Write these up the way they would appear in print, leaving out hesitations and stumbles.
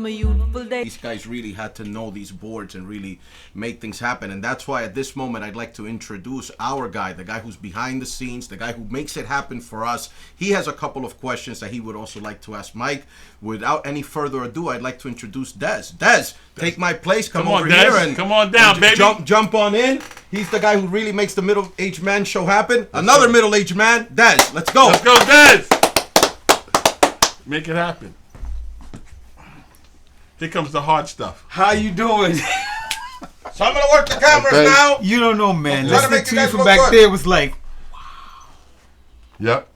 from a youthful day. These guys really had to know these boards and really make things happen, and that's why at this moment I'd like to introduce our guy, the guy who's behind the scenes, the guy who makes it happen for us. He has a couple of questions that he would also like to ask Mike. Without any further ado, I'd like to introduce Des. Des, take my place. Come over Des. here and come on down, baby. Jump on in. He's the guy who really makes the middle-aged man show happen. Another middle-aged man, Des. Let's go. Let's go, Des. Make it happen. Here comes the hard stuff. How you doing? So I'm gonna work the cameras now. You don't know, man. Trying to Listening make to you you guys from look back good. there was like, Yep.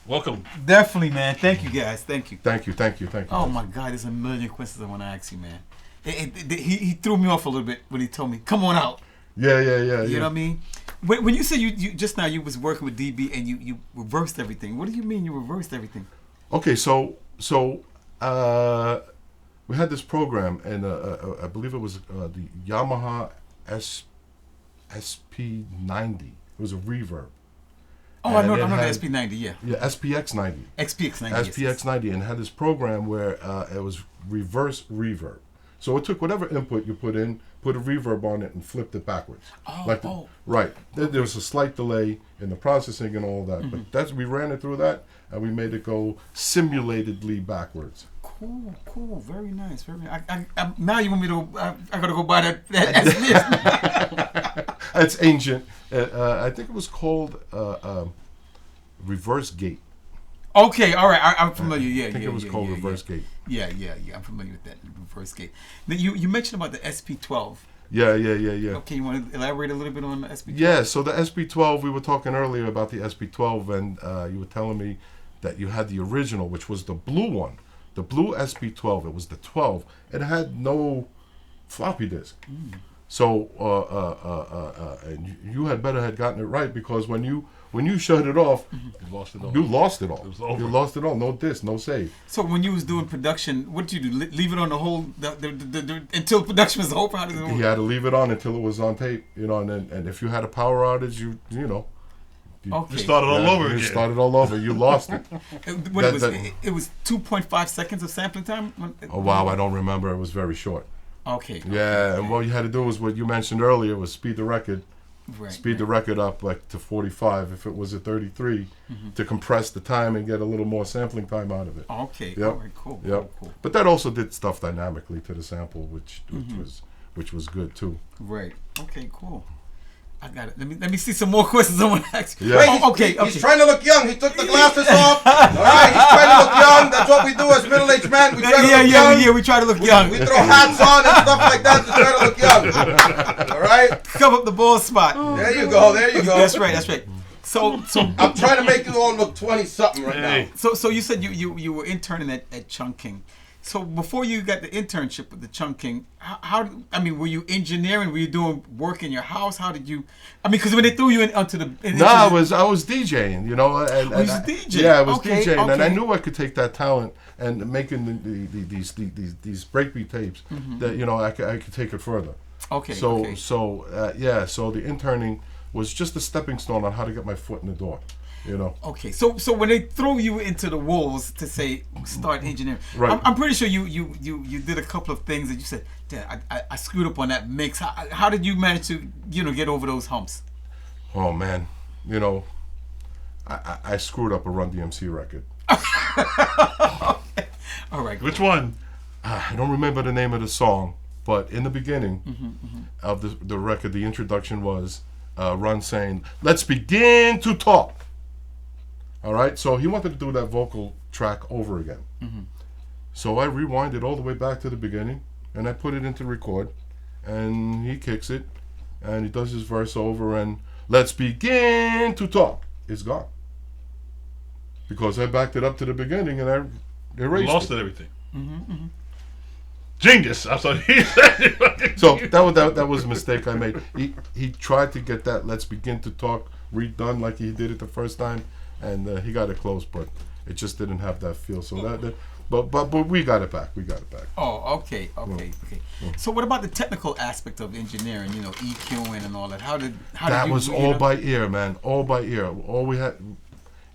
Welcome. definitely, man. Thank you, guys. Thank you. Thank you. Oh my God, there's a million questions I want to ask you, man. He threw me off a little bit when he told me, "Come on out." Yeah. You know what I mean? When you say you just now you was working with DB and you reversed everything. What do you mean you reversed everything? Okay, so we had this program, and I believe it was the Yamaha SP90. It was a reverb. Oh, I know the SP90. Yeah. Yeah, SPX90. SPX90. SPX90, and had this program where it was reverse reverb. So it took whatever input you put in, put a reverb on it, and flipped it backwards. Right. There was a slight delay in the processing and all that, but we ran it through that, and we made it go simulatedly backwards. Cool. Very nice. Very nice. Now you want me to? I gotta go buy that. It's ancient. I think it was called Reverse Gate. Okay, all right. I'm familiar. Yeah, I think it was called Reverse Gate. Yeah. I'm familiar with that Reverse Gate. Now, you mentioned about the SP12. Yeah. Okay, you want to elaborate a little bit on the SP12? Yeah, so the SP12, we were talking earlier about the SP12, and you were telling me that you had the original, which was the blue one. The blue SP12, it was the 12. It had no floppy disk. So and you had better had gotten it right, because when you shut it off, You lost it all. you lost it all. It was over. You lost it all. No disk, no save. So when you was doing production, what did you do? Leave it on the whole until production was over? How did it work? You had to leave it on until it was on tape, and if you had a power outage, you Okay. Started all over you again. started all over. You lost it. It was 2.5 seconds of sampling time? Oh wow, I don't remember. It was very short. Okay. Yeah, and what you had to do was what you mentioned earlier was speed the record. Right, Speed the record up like to 45 if it was at 33 to compress the time and get a little more sampling time out of it. Okay. Yep. All right. Cool. Yep. Cool. But that also did stuff dynamically to the sample, which was good too. Right. Okay. Cool. I got it. Let me see some more questions I want to ask you. Yeah. Okay. He's trying to look young. He took the glasses off. All right, he's trying to look young. That's what we do as middle-aged men. We try to look young. Yeah. We try to look young. We throw hats on and stuff like that to try to look young. All right? Cover up the ball spot. There you go. That's right. So I'm trying to make you all look 20-something right now. So you said you were interning at Chung. So before you got the internship with the Chung, were you engineering? Were you doing work in your house? How did you? Because when they threw you onto the I was DJing, And, you was DJing? Yeah, I was Okay, DJing, and I okay. knew I could take that talent and making these breakbeat tapes that I could take it further. Okay. So okay. so the interning was just a stepping stone on how to get my foot in the door. Okay, so when they throw you into the wolves to say start engineering, right. I'm pretty sure you did a couple of things that you said, Dad, I screwed up on that mix. How did you manage to get over those humps? Oh man, I screwed up a Run-DMC record. Okay. All right. Which one? I don't remember the name of the song, but in the beginning of the record, the introduction was Run saying, "Let's begin to talk." All right, so he wanted to do that vocal track over again. So I rewinded all the way back to the beginning, and I put it into record, and he kicks it, and he does his verse over, and "Let's begin to talk" is gone. Because I backed it up to the beginning, and I erased Lost it, everything. Genius. I'm sorry. So that was a mistake I made. He tried to get that "Let's begin to talk" redone like he did it the first time, and he got it close, but it just didn't have that feel. So but we got it back. Oh, okay. So what about the technical aspect of engineering? EQing and all that. How did that you, was all by ear, man. All by ear. All we had,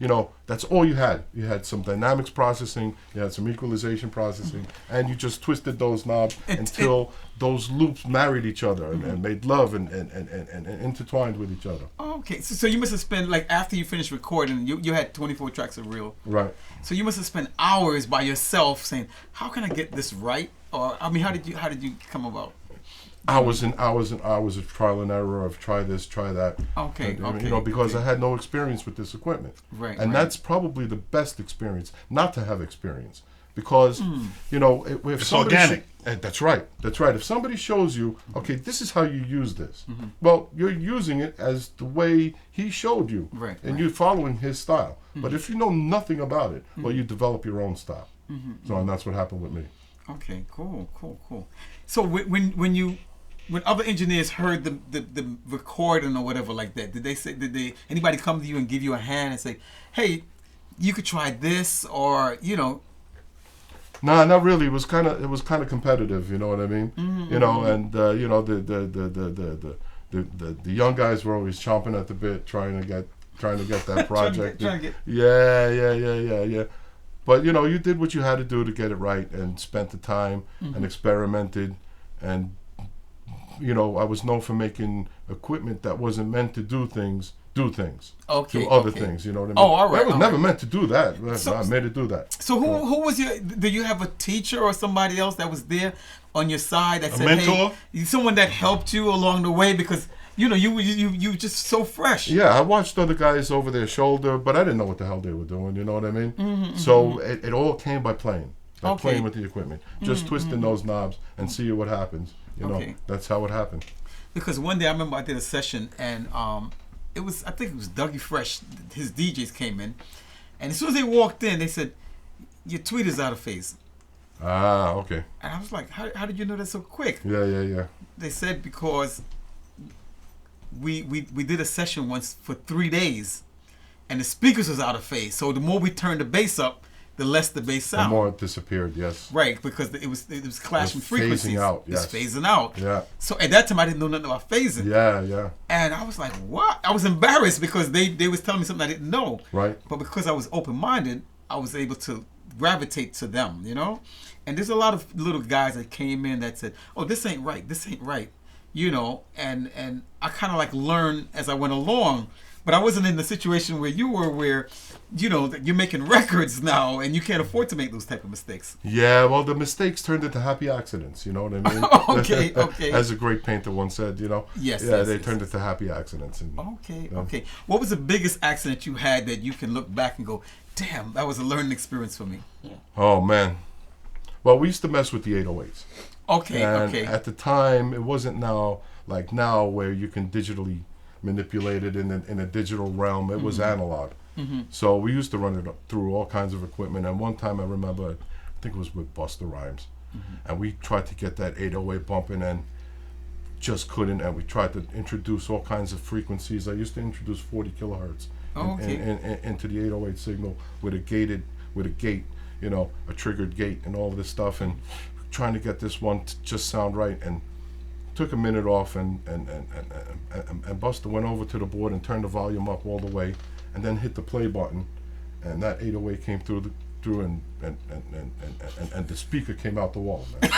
you know, that's all you had. You had some dynamics processing, you had some equalization processing, and you just twisted those knobs until those loops married each other and made love and intertwined with each other. Okay, so you must have spent, like, after you finished recording, you had 24 tracks of reel. Right. So you must have spent hours by yourself saying, how can I get this right? Or, I mean, how did you come about? Hours and hours and hours of trial and error of try this, try that. Okay, You know, because I had no experience with this equipment. Right. And that's probably the best experience, not to have experience. Because, you know, if It's somebody organic. That's right. That's right. If somebody shows you, okay, this is how you use this. Well, you're using it as the way he showed you. Right, And right. you're following his style. But if you know nothing about it, well, you develop your own style. So, and that's what happened with me. Okay, cool. So when other engineers heard the recording or whatever like that, did anybody come to you and give you a hand and say, hey, you could try this, or, you know? Nah, not really. It was kind of competitive. You know what I mean? You know, and you know the young guys were always chomping at the bit, trying to get that project. trying to get. Yeah. But you know, you did what you had to do to get it right, and spent the time and experimented, and you know, I was known for making equipment that wasn't meant to do things. Okay. Do other things. You know what I mean? Oh, all right. That was all never right. meant to do that. So- I made it do that. So who was your? Did you have a teacher or somebody else that was there on your side that said, mentor? hey, someone that helped you along the way, because you know you just so fresh. Yeah, I watched other guys over their shoulder, but I didn't know what the hell they were doing. You know what I mean? So it all came by playing. Okay. Playing with the equipment, just twisting those knobs and see what happens. You know, Okay. that's how it happened. Because one day I remember I did a session, and I think it was Dougie Fresh. His DJs came in, and as soon as they walked in, they said, "Your tweet is out of phase." Ah, okay. And I was like, "How did you know that so quick?" Yeah. They said because we did a session once for 3 days, and the speakers was out of phase. So the more we turned the bass up, the less the bass The sound. more it disappeared, yes. Right, because it was clashing It was frequencies. phasing out, It's yes. phasing out. Yeah. So at that time I didn't know nothing about phasing. Yeah. And I was like, what? I was embarrassed because they was telling me something I didn't know. Right. But because I was open-minded, I was able to gravitate to them, you know? And there's a lot of little guys that came in that said, oh, this ain't right, you know? And I kind of like learned as I went along. But I wasn't in the situation where you were, where, you know, that you're making records now and you can't afford to make those type of mistakes. Yeah, well, the mistakes turned into happy accidents. You know what I mean? Okay. As a great painter once said, you know. Yes, Yeah, yes, they yes. turned into happy accidents. And, Okay. What was the biggest accident you had that you can look back and go, damn, that was a learning experience for me? Oh man. Well, we used to mess with the 808s. Okay. And at the time, it wasn't now where you can digitally manipulate it in a digital realm. It was analog. So we used to run it through all kinds of equipment. And one time I remember, I think it was with Busta Rhymes, and we tried to get that 808 bumping and just couldn't. And we tried to introduce all kinds of frequencies. I used to introduce 40 kilohertz into the 808 signal with a gate, you know, a triggered gate and all of this stuff, and trying to get this one to just sound right. And took a minute off, and Busta went over to the board and turned the volume up all the way, and then hit the play button, and that 808 came through and the speaker came out the wall, man.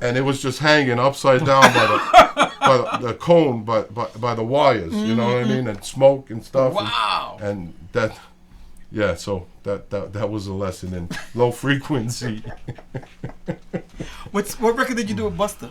and it was just hanging upside down by the cone, by the wires, you know what I mean, and smoke and stuff. Wow. And that. Yeah, so that was a lesson in low frequency. What record did you do with Busta?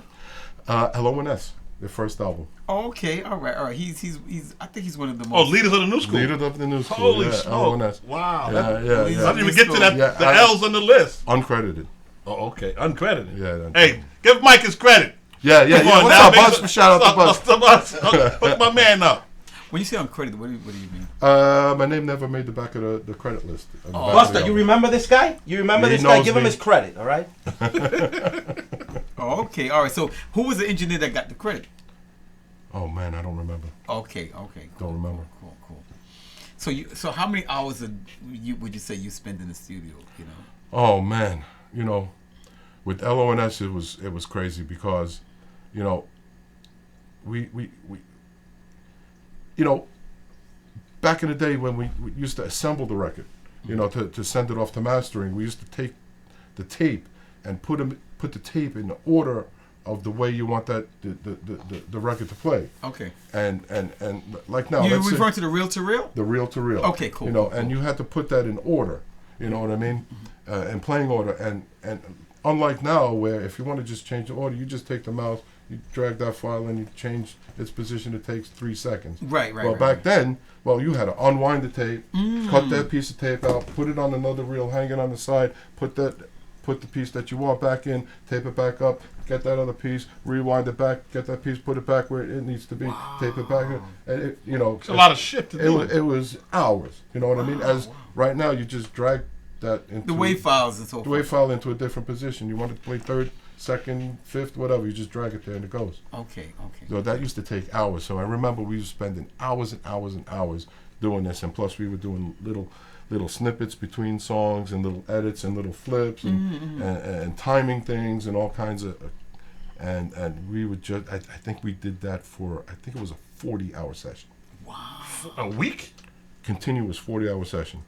LONS, their first album. Okay, all right. He's I think he's one of the Oh, most. leaders of the new school. Leader of the new school. Holy yeah, smoke. LONS. Wow. Yeah. I didn't even get to that. Yeah, the L's on the list. Uncredited. Oh, okay. Uncredited. Yeah. Hey, give Mike his credit. Yeah. Come on What's now, up, nigga. Buzz? Shout out to Buzz. Hook my man up. When you say uncredited, what do you mean? My name never made the back of the credit list. On the back of the Busta, you album. remember this guy? You remember He this guy? knows Give him me. his credit, all right? Oh, okay, all right. So who was the engineer that got the credit? Oh man, I don't remember. Okay. Don't remember. Cool. So how many hours would you say you spend in the studio? You know. Oh man, you know, with LONS it was crazy because, you know, we you know, back in the day when we used to assemble the record, you know, to send it off to mastering, we used to take the tape and put the tape in the order of the way you want that the record to play. Okay. And like now, You're let's say referring to the reel-to-reel? the reel to reel. Okay, cool. You know, cool, and cool. you had to put that in order. You know what I mean? In playing order, and unlike now, where if you want to just change the order, you just take the mouse, you drag that file, and you change its position. It takes 3 seconds. Right. Well, right, back right. then, you had to unwind the tape, cut that piece of tape out, put it on another reel, hang it on the side, put the piece that you want back in, tape it back up, get that other piece, rewind it back, get that piece, put it back where it needs to be, tape it back, and it, you know, It's a lot of shit to do. it was hours. You know what I mean? As right now, you just drag that into The WAV files and so the WAV forth. file into a different position. You want it to play third, second, fifth, whatever. You just drag it there and it goes. Okay. So that used to take hours. So I remember we were spending hours and hours and hours doing this, and plus we were doing little snippets between songs and little edits and little flips and timing things and all kinds of. And we would just. I think we did that for. I think it was a 40-hour session. A week? Continuous 40-hour session.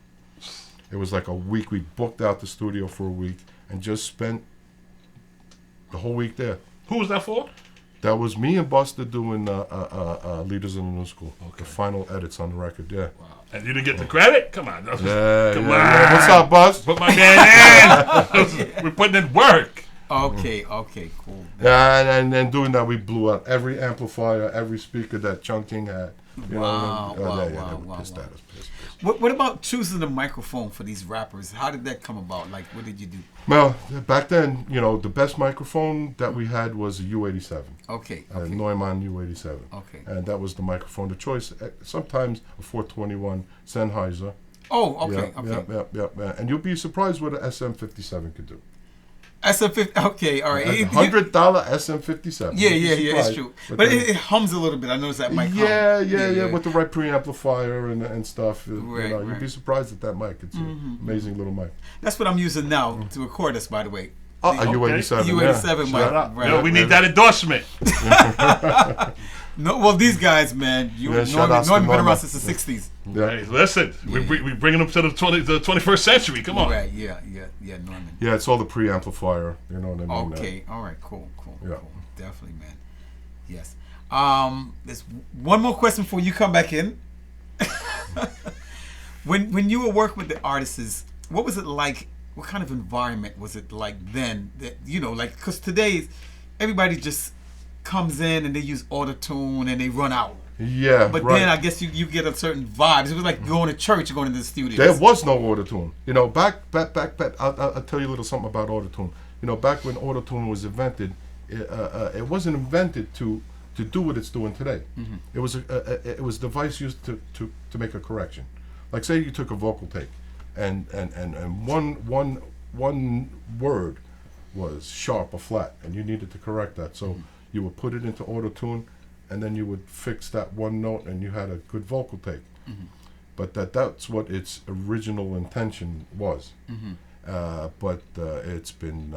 It was like a week. We booked out the studio for a week and just spent the whole week there. Who was that for? That was me and Busta doing Leaders in the New School. Okay. The final edits on the record, yeah. Wow. And you didn't get the credit? Come on. Come on. What's up, Bus? Put my man in. We're putting in work. Okay, cool. Yeah, and then doing that, we blew out every amplifier, every speaker that Chung had. You Wow, know, wow, they wow, were wow, pissed wow. at us. Pissed. What about choosing the microphone for these rappers? How did that come about? Like, what did you do? Well, back then, you know, the best microphone that we had was a U87. Okay. Neumann U87. Okay. And that was the microphone of choice. Sometimes a 421 Sennheiser. Oh, okay. Yeah. And you'll be surprised what an SM57 could do. SM50. Okay, all right. $100 SM57. Yeah, You'll be it's surprised. true. But But then- it hums a little bit. I noticed that mic. Yeah, with the right preamplifier and stuff. Right, You'd right. be surprised at that mic. It's an amazing little mic. That's what I'm using now to record this, by the way. A U87. U87 mic. Shout out. Right. Yo, we need that endorsement. No, well, these guys, man, shout outs to Norman been Norman. around since the 60s. Yeah. Hey, listen, we bringing them to the 21st century. Come on. Right, yeah, Norman. Yeah, it's all the preamplifier. You know what I mean? Okay, all right, cool. Yeah. Cool. Definitely, man. Yes. There's one more question before you come back in. When you were working with the artists, what was it like? What kind of environment was it like then? That, you know, like, because today everybody just comes in and they use auto-tune and they run out. Yeah, But right. then I guess you get a certain vibes. It was like going to church or going to the studio. There was no auto-tune. You know, back. I'll tell you a little something about auto-tune. You know, back when auto-tune was invented, it wasn't invented to do what it's doing today. Mm-hmm. It was a device used to make a correction. Like, say you took a vocal take, and one word was sharp or flat, and you needed to correct that. So you would put it into auto-tune, and then you would fix that one note, and you had a good vocal take. But that's what its original intention was. But it's been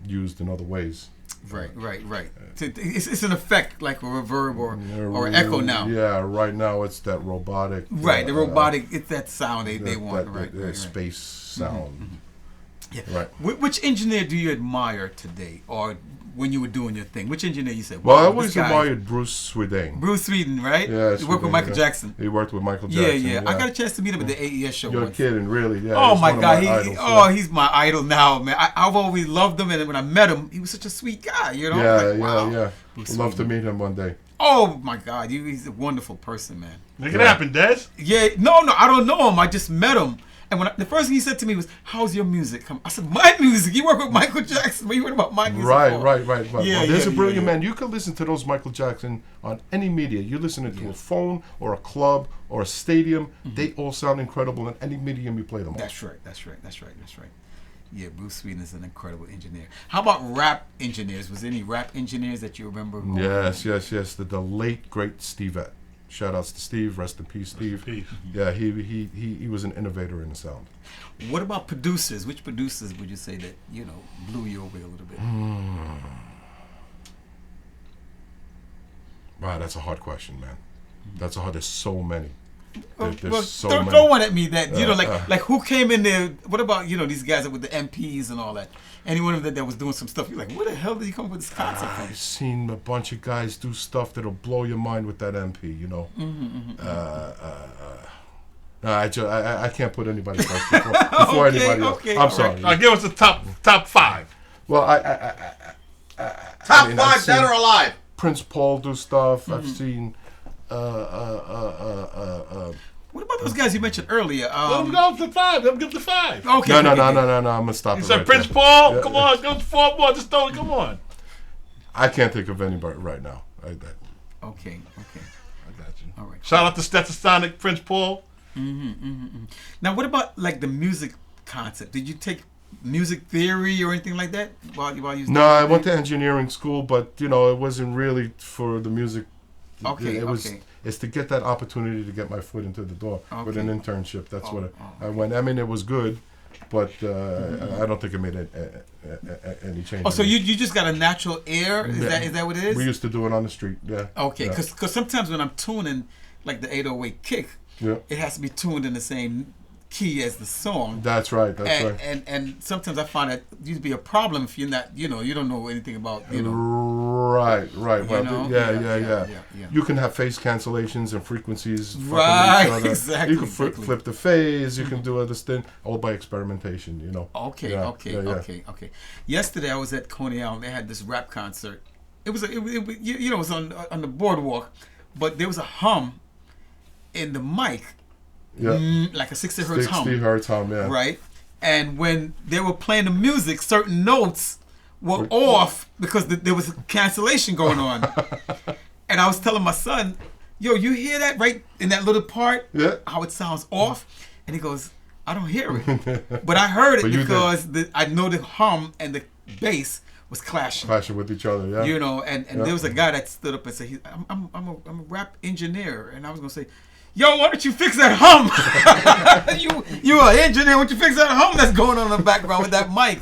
used in other ways. Right. It's an effect like a reverb or echo now. Yeah, right now it's that robotic. Right, the robotic, it's that sound they want. Right. Space sound. Yeah. Right. Which engineer do you admire today, or when you were doing your thing? Which engineer you said? Well, I wow, always this guy- admired Bruce Sweden. Bruce Sweden, right? Yeah, He worked with Michael Jackson. He worked with Michael Yeah, Jackson. yeah. I got a chance to meet him at the AES show You're once. kidding, really? Yeah. Oh he's my one of God! idols, yeah. He's my idol now, man. I've always loved him, and when I met him, he was such a sweet guy. You know? Yeah, Like, wow. yeah. Bruce Would love to Sweden. meet him one day. Oh my God, he's a wonderful person, man. Make it happen, Des. Yeah, no, I don't know him. I just met him. And when the first thing he said to me was, "How's your music?" I said, "My music? You work with Michael Jackson? What you heard about my music?" Right. for?" Yeah, there's a brilliant yeah. man. You can listen to those Michael Jackson on any media. You listen to a phone or a club or a stadium. They all sound incredible in any medium you play them on. That's right. Yeah, Bruce Sweden is an incredible engineer. How about rap engineers? Was there any rap engineers that you remember? Yes. The late great Steve. Shout outs to Steve. Rest in peace, Steve. Peace. Yeah, he was an innovator in the sound. What about producers? Which producers would you say that, blew you away a little bit? Wow, that's a hard question, man. That's a hard. There's so many. There's so throw many. one at me that like who came in there? What about these guys with the MPs and all that? Any one of them that was doing some stuff, you're like, where the hell did you come up with this concept from? I've seen a bunch of guys do stuff that'll blow your mind with that MP. I can't put anybody first before anybody else. I'm sorry. Give us the top 5. Well, Top I've 5 seen dead or alive. Prince Paul do stuff. I've seen. What about those guys you mentioned earlier? Let him go to 5. Let him give the 5. Okay. No. I'm gonna stop. He it said right Prince there. Paul. Yeah, Come yeah. on, go to 4 more. Just don't. Come on. I can't think of anybody right now. Okay. I got you. All right. Shout out to Stetsasonic, Prince Paul. Now, what about like the music concept? Did you take music theory or anything like that while you? No, I went to engineering school, but it wasn't really for the music. Okay. It's to get that opportunity to get my foot into the door with an internship. That's what I went. I mean, it was good, but I don't think it made any change. Oh, so you just got a natural air? Is that what it is? We used to do it on the street. Yeah. Okay, Yeah. because sometimes when I'm tuning like the 808 kick, it has to be tuned in the same key as the song. That's right. And sometimes I find that used to be a problem if you're not, you don't know anything about, Right. Well, yeah. You can have phase cancellations and frequencies. Right, fucking with each other. exactly. You can flip the phase. You can do other thing, all by experimentation. Okay. Okay. Yesterday I was at Coney Island. They had this rap concert. It was it was on the boardwalk, but there was a hum in the mic. Yeah. Like a 60 hertz hum. 60 hertz hum, yeah. Right? And when they were playing the music, certain notes were off because there was a cancellation going on. And I was telling my son, yo, you hear that right in that little part? Yeah. How it sounds off? And he goes, I don't hear it. But I heard it because I know the hum and the bass was clashing with each other, yeah. And there was a guy that stood up and said, I'm a rap engineer. And I was going to say, yo, why don't you fix that hum? you an engineer, why don't you fix that hum that's going on in the background with that mic?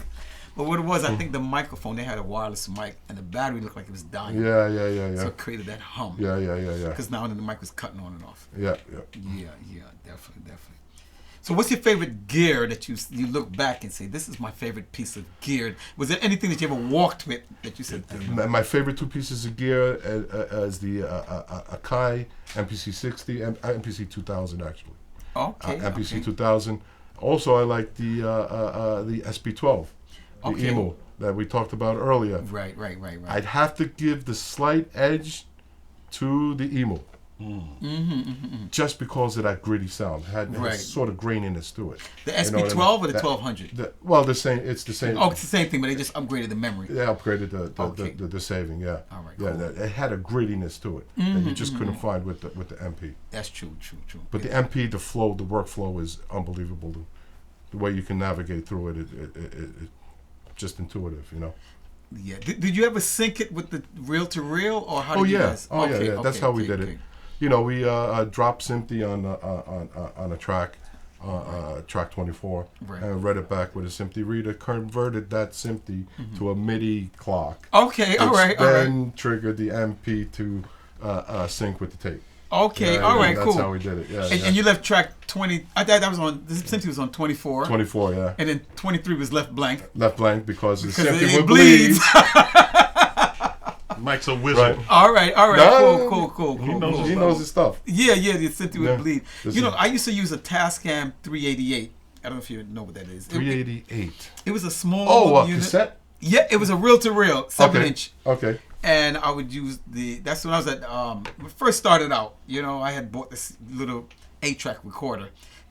But what it was, I think the microphone, they had a wireless mic, and the battery looked like it was dying. Yeah. So it created that hum. Yeah. Because now the mic was cutting on and off. Yeah, Definitely. So what's your favorite gear that you look back and say, this is my favorite piece of gear? Was there anything that you ever walked with that you said? My favorite 2 pieces of gear is the Akia MPC60 and MPC 2000 actually. Okay. MPC 2000. Also, I like the SP12, the emo that we talked about earlier. Right. I'd have to give the slight edge to the emo. Just because of that gritty sound, had sort of graininess to it. The SP12 or the 1200? The same. It's the same. Oh, it's the same thing, but they just upgraded the memory. They upgraded the saving. Yeah. All right. Cool. Yeah, it had a grittiness to it that you just couldn't find with the MP. That's true. But the MP, the workflow is unbelievable. The way you can navigate through it, it just intuitive. Yeah. Did you ever sync it with the reel-to-reel, or how did you guys? Yeah. That's how we did it. We dropped Simpty on a track, track 24, and read it back with a Simpty reader. Converted that Simpty to a MIDI clock. Okay, all right. Then triggered the MP to sync with the tape. Okay, all right, cool. That's how we did it. Yeah. And you left track 20. I thought that was on. This Simpty was on 24. 24, yeah. And then 23 was left blank. Left blank because the Simpty it would bleeds. Mike's a wizard. Right. All right. No, Cool. He knows his stuff. Yeah, the Simpty would bleed. Listen. I used to use a Tascam 388. I don't know if you know what that is. 388. It was a small unit. Cassette? Yeah, it was a reel-to-reel, 7-inch. Okay. And I would use that's when I was at, first started out, I had bought this little 8-track recorder,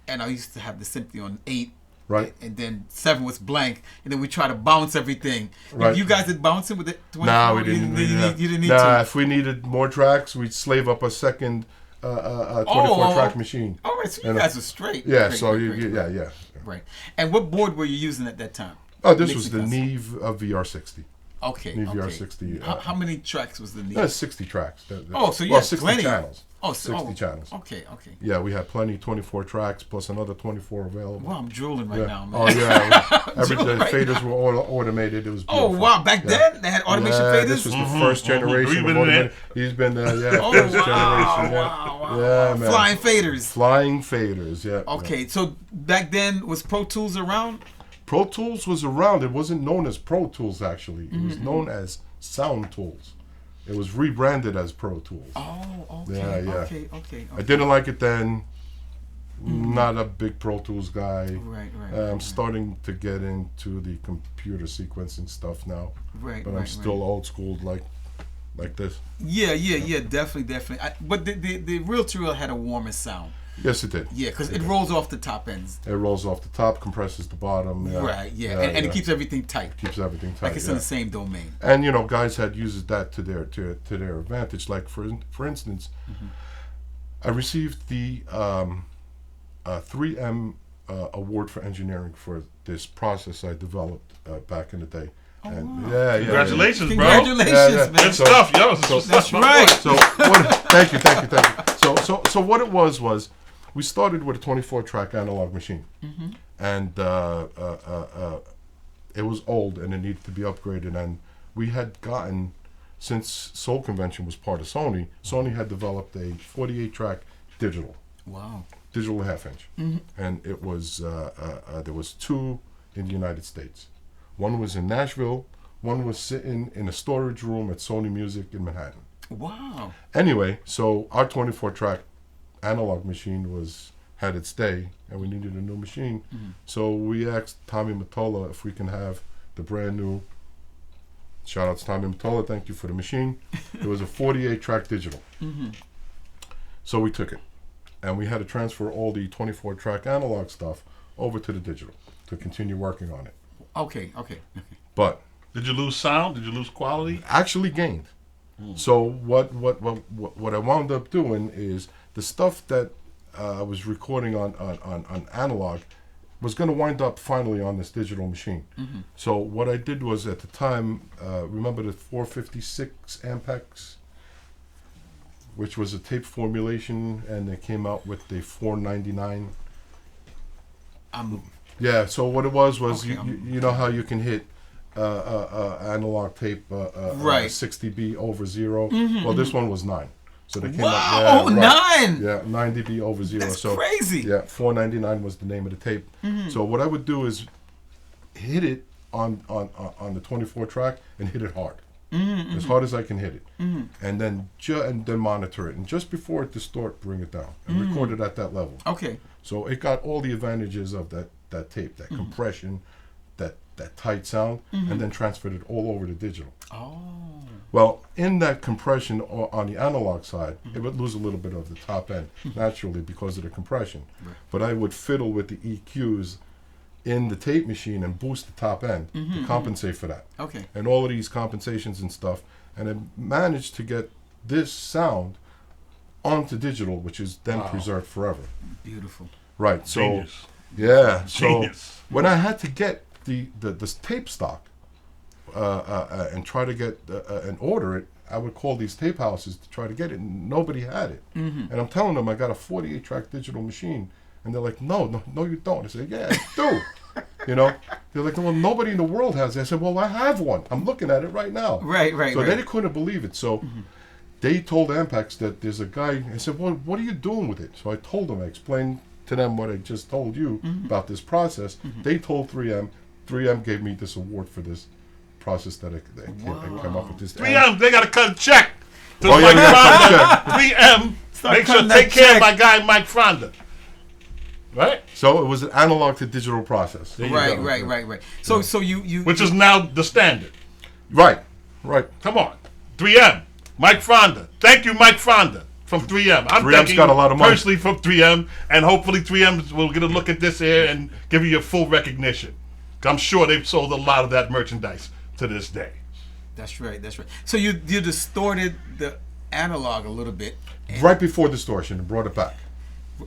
and I used to have the Simpty on 8. Right. And then 7 was blank, and then we try to bounce everything. Right. You guys did bouncing with it? No, we didn't. You didn't need to? If we needed more tracks, we'd slave up a second 24-track machine. All right, so you guys are straight. Yeah, Great. yeah. Right. And what board were you using at that time? Oh, this was the Neve VR60. Okay. Neve okay. VR60. How many tracks was the Neve? That's 60 tracks. Oh, so you well, had 60 plenty. channels. Oh, 60 channels. Okay. Okay. Yeah, we had plenty, 24 tracks plus another 24 available. Wow, I'm drooling right Yeah. now, man. Oh yeah, the Right faders were automated. It was Oh beautiful. wow! Back then they had automation yeah, faders. This was the first generation We've of been there. automated. He's been there, yeah. Oh First wow! generation, yeah. Wow! Yeah, man. Flying faders. Flying faders, yeah. Okay, so back then was Pro Tools around? Pro Tools was around. It wasn't known as Pro Tools actually. It was known as Sound Tools. It was rebranded as Pro Tools. Oh, okay, Yeah. okay. I didn't like it then. Not a big Pro Tools guy. Right. I'm starting to get into the computer sequencing stuff now. Right, But I'm still old school like this. Yeah, definitely. But the Real-to-Real had a warmer sound. Yes, it did. Yeah, because it rolls off the top ends. It rolls off the top, compresses the bottom. Yeah. Right, yeah. And it keeps everything tight. Keeps everything tight. Like it's in the same domain. And guys had uses that to their advantage. Like for instance, I received the 3M award for engineering for this process I developed back in the day. And yeah. Congratulations, bro. Congratulations, Yeah. man. Good stuff, yo. That's right. So thank you. So what it was we started with a 24-track analog machine, and it was old and it needed to be upgraded. And we had gotten, since Soul Convention was part of Sony had developed a 48-track digital half-inch, and it was there was two in the United States. One was in Nashville. One was sitting in a storage room at Sony Music in Manhattan. Wow. Anyway, so our 24-track analog machine had its day, and we needed a new machine. So we asked Tommy Mottola if we can have the brand new. Shout out to Tommy Mottola. Thank you for the machine. It was a 48-track digital. So we took it, and we had to transfer all the 24-track analog stuff over to the digital to continue working on it. Okay. But Did you lose sound? Did you lose quality? actually gained. So what I wound up doing is the stuff that I was recording on analog was going to wind up finally on this digital machine. So what I did was at the time, remember the 456 Ampex, which was a tape formulation, and they came out with the 499. Yeah. So what it was Okay, you know how you can hit analog tape Right. 60 dB over 0. Well, this one was 9. So they came Wow, up, yeah, 9. Yeah, 9 dB over 0. That's so crazy. Yeah, 499 was the name of the tape. So what I would do is hit it on the 24 track and hit it hard. As hard as I can hit it. And then monitor it. And just before it distort, bring it down and record it at that level. Okay. So it got all the advantages of that tape, that compression, that tight sound, and then transferred it all over to digital. Oh. Well, in that compression on the analog side, it would lose a little bit of the top end naturally because of the compression. But I would fiddle with the EQs in the tape machine and boost the top end to compensate for that. Okay. And all of these compensations and stuff. And I managed to get this sound onto digital, which is then preserved forever. Beautiful. Right. So, Genius. yeah. So Genius. when I had to get the tape stock and try to get and order it, I would call these tape houses to try to get it, and nobody had it. And I'm telling them I got a 48-track digital machine, and they're like, no, you don't. I said, yeah, I do. They're like, well, nobody in the world has it. I said, well, I have one. I'm looking at it right now. Right. So they couldn't believe it. So they told Ampex that there's a guy. I said, well, what are you doing with it? So I told them, I explained to them what I just told you about this process. They told 3M. 3M gave me this award for this process that I came up with this. 3M, they got to cut a check. To Oh, yeah, Mike we gotta cut a check. 3M, make sure cutting take that care check. of my guy Mike Fronda. Right? So it was an analog to digital process. Right. So you Which is now the standard. Right. Come on. 3M, Mike Fronda. Thank you, Mike Fronda from 3M. I'm 3M's thanking got a lot of money. personally from 3M, and hopefully 3M will get a look at this here and give you your full recognition. I'm sure they've sold a lot of that merchandise to this day. That's right. So you distorted the analog a little bit. Right before distortion and brought it back.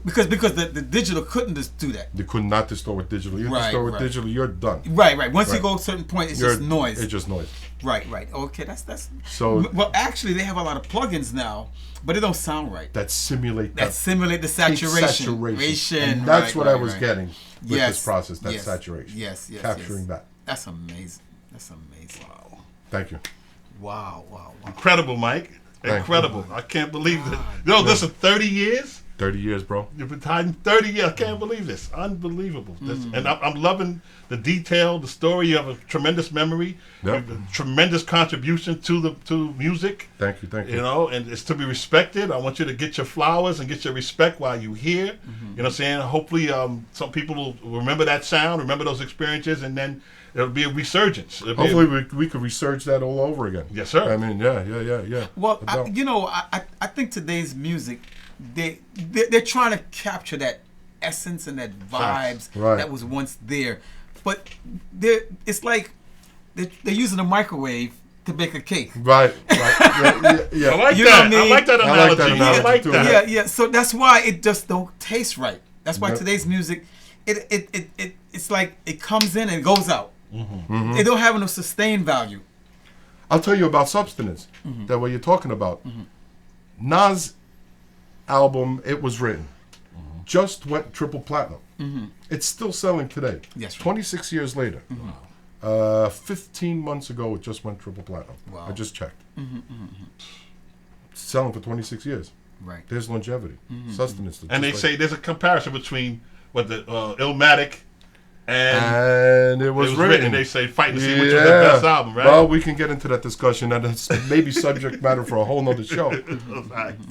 Because the digital couldn't just do that. You could not distort with digital. You Right, distort with right. digital, you're done. Right. Once you Right. go to a certain point, it's just noise. It's just noise. Right. Okay, that's So- well, actually, they have a lot of plugins now, but it don't sound right. That simulate That simulate the saturation. And that's what I was right. getting with Yes, this process. That yes, saturation. yes, Capturing yes. that. That's amazing. Wow. Thank you. Wow. Incredible, Mike. Thank Incredible. I can't believe it. Yo, listen, 30 years? 30 years, bro. You've been hiding 30 years. I can't believe this. Unbelievable. And I'm loving the detail, the story. You have a tremendous memory, Yep. you have a tremendous contribution to music. Thank you. You know, and it's to be respected. I want you to get your flowers and get your respect while you're here. You know what I'm saying? Hopefully, some people will remember that sound, remember those experiences, and then it'll be a resurgence. Hopefully, we could research that all over again. Yes, sir. I mean, yeah. Well, No doubt. I think today's music, they're trying to capture that essence and that vibes Right. that was once there, but it's like they're using a microwave to bake a cake. Right. Yeah. I like You know that. what I mean? I like that I analogy. like that I analogy like too. that. Yeah. So that's why it just don't taste right. That's why Yep. today's music, it's like it comes in and goes out. Mm-hmm. It don't have enough sustained value. I'll tell you about Substance. That what you're talking about. Nas' album, It Was Written, just went triple platinum. It's still selling today. Yes, right. 26 years later. 15 months ago, it just went triple platinum. Wow. I just checked. It's selling for 26 years. Right. There's longevity, sustenance. And they just say there's a comparison between what the Illmatic and and it was written. They say fighting to see which was the best album, right? Well, we can get into that discussion, and it's maybe subject matter for a whole nother show.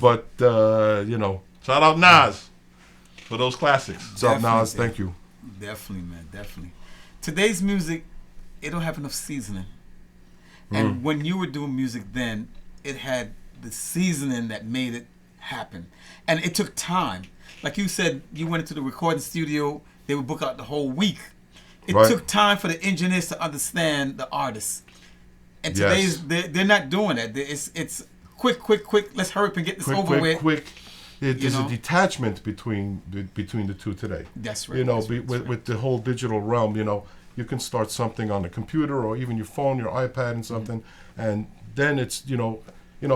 But Shout out Nas for those classics. what's up, Nas? Definitely. Thank you. Definitely, man. Definitely. Today's music, it don't have enough seasoning. And when you were doing music then, it had the seasoning that made it happen. And it took time. Like you said, you went into the recording studio, they would book out the whole week. It Right. took time for the engineers to understand the artists. And Yes. today's, they're not doing that. It's quick. Let's hurry up and get this over with. Quick. There's know? a detachment between the two today. That's right. You know, that's right, that's right. with the whole digital realm, you can start something on the computer or even your phone, your iPad, and something, and then it's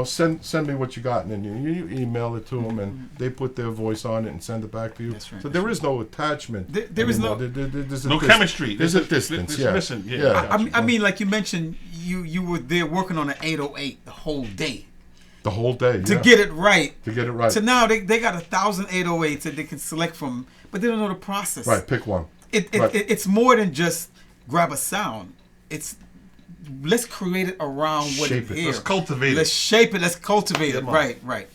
send me what you got, and then you email it to them, and they put their voice on it and send it back to you. That's right, So that's there is no attachment. There is anymore. no- There's a No chemistry. There's a It's distance. missing. Yeah. Yeah. I mean, like you mentioned, you were there working on an 808 the whole day The whole day to get it right. to get it right. So now they got 1,000 808s that they can select from, but they don't know the process. Right. Pick one. Right. It's more than just grab a sound. It's let's create it around what Shape it it. is. Let's cultivate Let's it. shape it. Let's cultivate it. Come on. Right.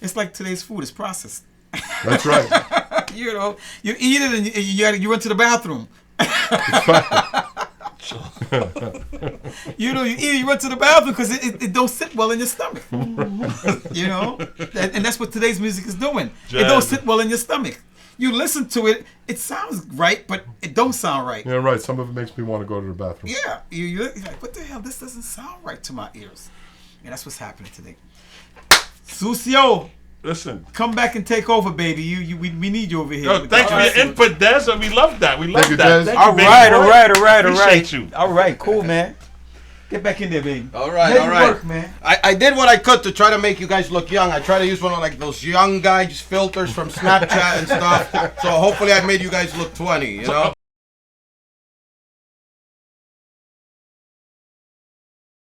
It's like today's food is processed. That's right. You eat it and you run to the bathroom. You eat it, you run to the bathroom because it don't sit well in your stomach. And that's what today's music is doing. It don't sit well in your stomach. You listen to it, it sounds right, but it don't sound right. Yeah, right. Some of it makes me want to go to the bathroom. Yeah, you're like, what the hell? This doesn't sound right to my ears. And that's what's happening today. Sucio, Listen. come back and take over, baby. We need you over here. Yo, thanks for your input, Des. We love that. We love Thank you, that. Des. Thank you, All baby right. boy. Appreciate you. All right, cool, man. Get back in there, baby. All right, Make all it right. work, man. I did what I could to try to make you guys look young. I try to use one of like those young guys filters from Snapchat and stuff. So hopefully I made you guys look 20,